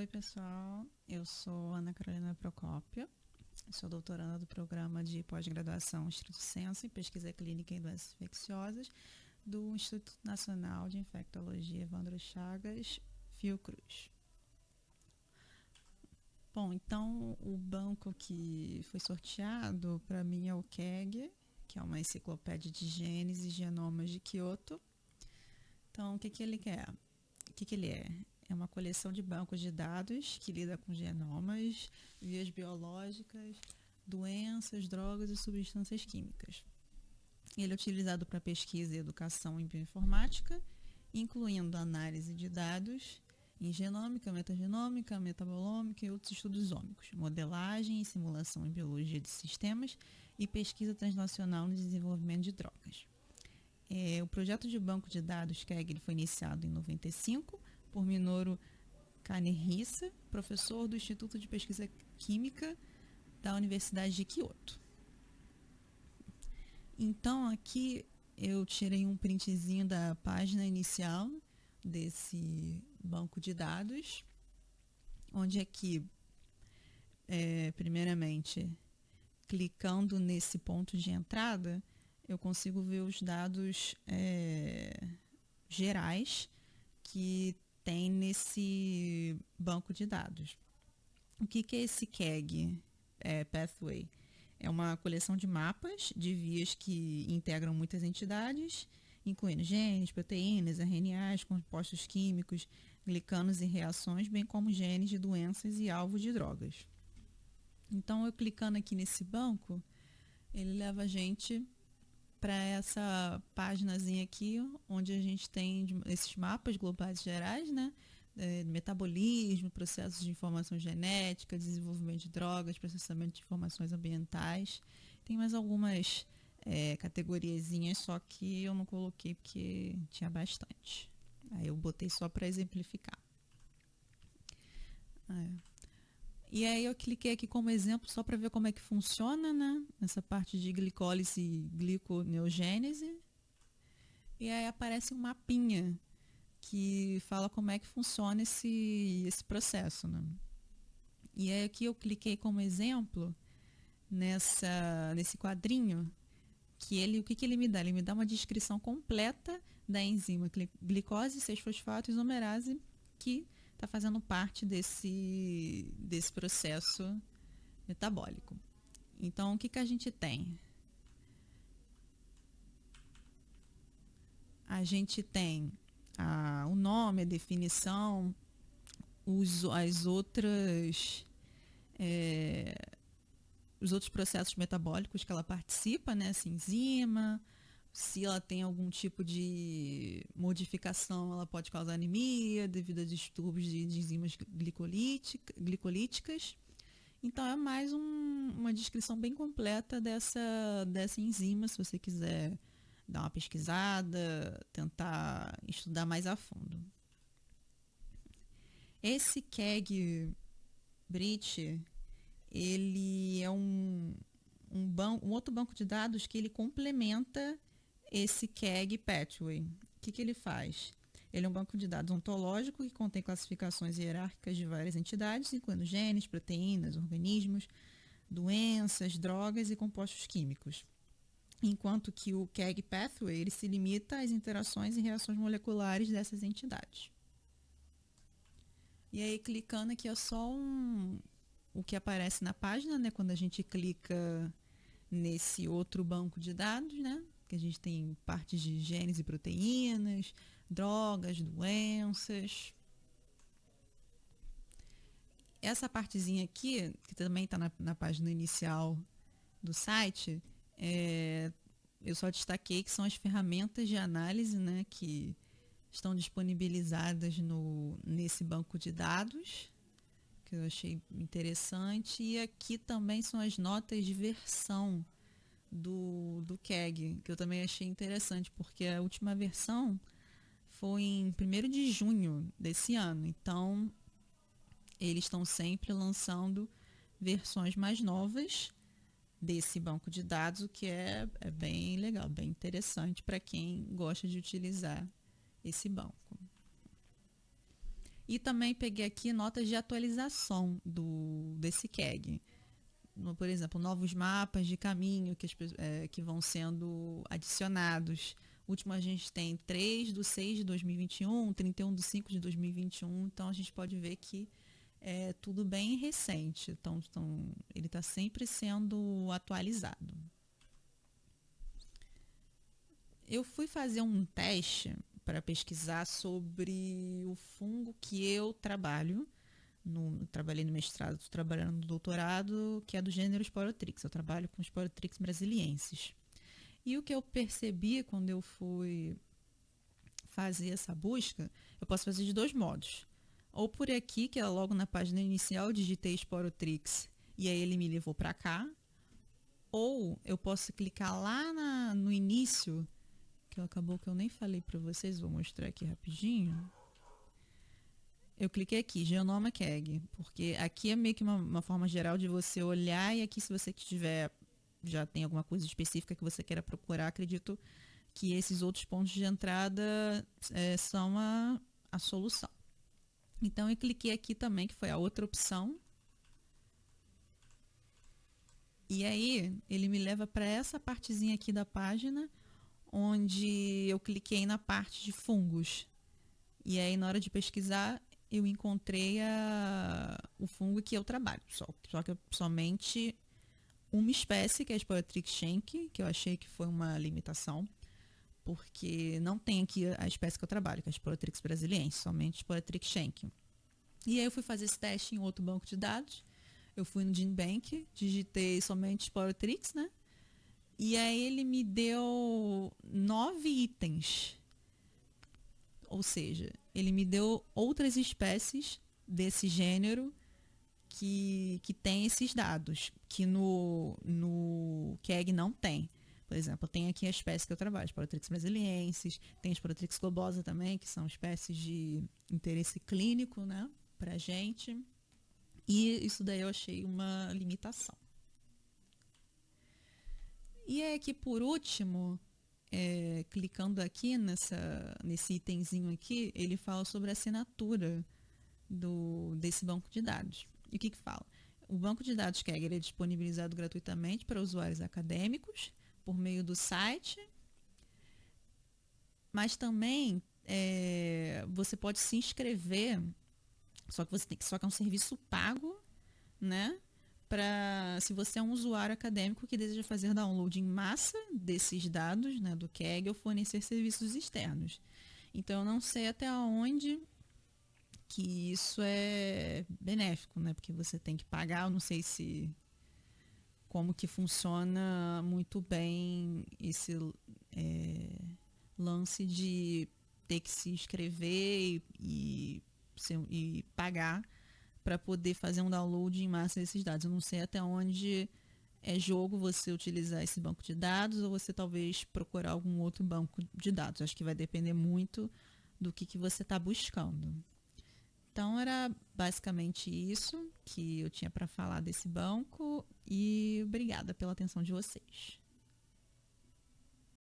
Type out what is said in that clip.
Oi, pessoal. Eu sou Ana Carolina Procópio. Sou doutoranda do programa de pós-graduação Estrito Senso em Pesquisa Clínica em Doenças Infecciosas do Instituto Nacional de Infectologia Evandro Chagas, Fiocruz. Bom, então o banco que foi sorteado para mim é o KEG, que é uma enciclopédia de genes e genomas de Kyoto. Então, o que ele quer? O que ele é? É uma coleção de bancos de dados que lida com genomas, vias biológicas, doenças, drogas e substâncias químicas. Ele é utilizado para pesquisa e educação em bioinformática, incluindo análise de dados em genômica, metagenômica, metabolômica e outros estudos ômicos, modelagem e simulação em biologia de sistemas e pesquisa transnacional no desenvolvimento de drogas. O projeto de banco de dados KEG foi iniciado em 95 por Minoru Kanehisa, professor do Instituto de Pesquisa Química da Universidade de Kyoto. Então, aqui eu tirei um printzinho da página inicial desse banco de dados, onde aqui, primeiramente, clicando nesse ponto de entrada, eu consigo ver os dados gerais que tem nesse banco de dados. O que é esse KEG Pathway? É uma coleção de mapas de vias que integram muitas entidades, incluindo genes, proteínas, RNAs, compostos químicos, glicanos e reações, bem como genes de doenças e alvos de drogas. Então, eu clicando aqui nesse banco, ele leva a gente para essa paginazinha aqui, onde a gente tem esses mapas globais gerais, né? Metabolismo, processos de informação genética, desenvolvimento de drogas, processamento de informações ambientais. Tem mais algumas categoriazinhas, só que eu não coloquei porque tinha bastante. Aí eu botei só para exemplificar. E aí eu cliquei aqui como exemplo só para ver como é que funciona, né? Essa parte de glicólise e gliconeogênese. E aí aparece um mapinha que fala como é que funciona esse processo, né? E aí aqui eu cliquei como exemplo nesse quadrinho, que o que ele me dá? Ele me dá uma descrição completa da enzima glicose 6-fosfato isomerase, que está fazendo parte desse processo metabólico. Então, o que a gente tem? A gente tem o nome, a definição, os outros processos metabólicos que ela participa, né? Essa enzima, se ela tem algum tipo de modificação, ela pode causar anemia devido a distúrbios de enzimas glicolíticas. Então, é mais uma descrição bem completa dessa enzima, se você quiser dar uma pesquisada, tentar estudar mais a fundo. Esse KEG Brit, ele é um outro banco de dados que ele complementa esse KEG Pathway. O que ele faz? Ele é um banco de dados ontológico que contém classificações hierárquicas de várias entidades, incluindo genes, proteínas, organismos, doenças, drogas e compostos químicos. Enquanto que o KEG Pathway ele se limita às interações e reações moleculares dessas entidades. E aí, clicando aqui, é só o que aparece na página, né? Quando a gente clica nesse outro banco de dados, né? Que a gente tem partes de genes e proteínas, drogas, doenças. Essa partezinha aqui, que também está na página inicial do site, eu só destaquei que são as ferramentas de análise, né? Que estão disponibilizadas nesse banco de dados, que eu achei interessante. E aqui também são as notas de versão do KEG, que eu também achei interessante, porque a última versão foi em 1º de junho desse ano. Então, eles estão sempre lançando versões mais novas desse banco de dados, o que é bem legal, bem interessante para quem gosta de utilizar esse banco. E também peguei aqui notas de atualização desse KEG. Por exemplo, novos mapas de caminho que vão sendo adicionados. O último a gente tem 3/6 de 2021, 31/5 de 2021. Então a gente pode ver que é tudo bem recente. Então ele está sempre sendo atualizado. Eu fui fazer um teste para pesquisar sobre o fungo que eu trabalho. Trabalhei no mestrado, estou trabalhando no doutorado, que é do gênero Sporotrix. Eu trabalho com Sporotrix brasiliensis. E o que eu percebi quando eu fui fazer essa busca, eu posso fazer de dois modos. Ou por aqui, que é logo na página inicial, eu digitei Sporotrix e aí ele me levou para cá. Ou eu posso clicar lá no início, que acabou que eu nem falei para vocês, vou mostrar aqui rapidinho. Eu cliquei aqui, Genoma KEG, porque aqui é meio que uma forma geral de você olhar, e aqui se você já tem alguma coisa específica que você queira procurar, acredito que esses outros pontos de entrada são a solução. Então eu cliquei aqui também, que foi a outra opção. E aí ele me leva para essa partezinha aqui da página, onde eu cliquei na parte de fungos. E aí na hora de pesquisar, eu encontrei o fungo que eu trabalho. Só que somente uma espécie, que é a Sporotrix schenck, que eu achei que foi uma limitação, porque não tem aqui a espécie que eu trabalho, que é a Sporotrix brasiliensis, somente Sporotrix schenck. E aí eu fui fazer esse teste em outro banco de dados. Eu fui no GenBank, digitei somente Sporotrix, né? E aí ele me deu 9 itens. Ou seja, ele me deu outras espécies desse gênero que tem esses dados, que no KEG não tem. Por exemplo, tem aqui a espécie que eu trabalho, Sporotrix brasiliensis, tem a Sporotrix globosa também, que são espécies de interesse clínico, né, pra gente. E isso daí eu achei uma limitação. E é que, por último, clicando aqui nesse itemzinho aqui, ele fala sobre a assinatura desse banco de dados. E o que fala? O banco de dados KEG é disponibilizado gratuitamente para usuários acadêmicos por meio do site, mas também você pode se inscrever, só que é um serviço pago, né? Se você é um usuário acadêmico que deseja fazer download em massa desses dados, né, do KEG, ou fornecer serviços externos. Então, eu não sei até onde que isso é benéfico, né? Porque você tem que pagar, eu não sei como que funciona muito bem esse lance de ter que se inscrever e pagar para poder fazer um download em massa desses dados. Eu não sei até onde é jogo você utilizar esse banco de dados ou você talvez procurar algum outro banco de dados. Acho que vai depender muito do que você está buscando. Então, era basicamente isso que eu tinha para falar desse banco e obrigada pela atenção de vocês.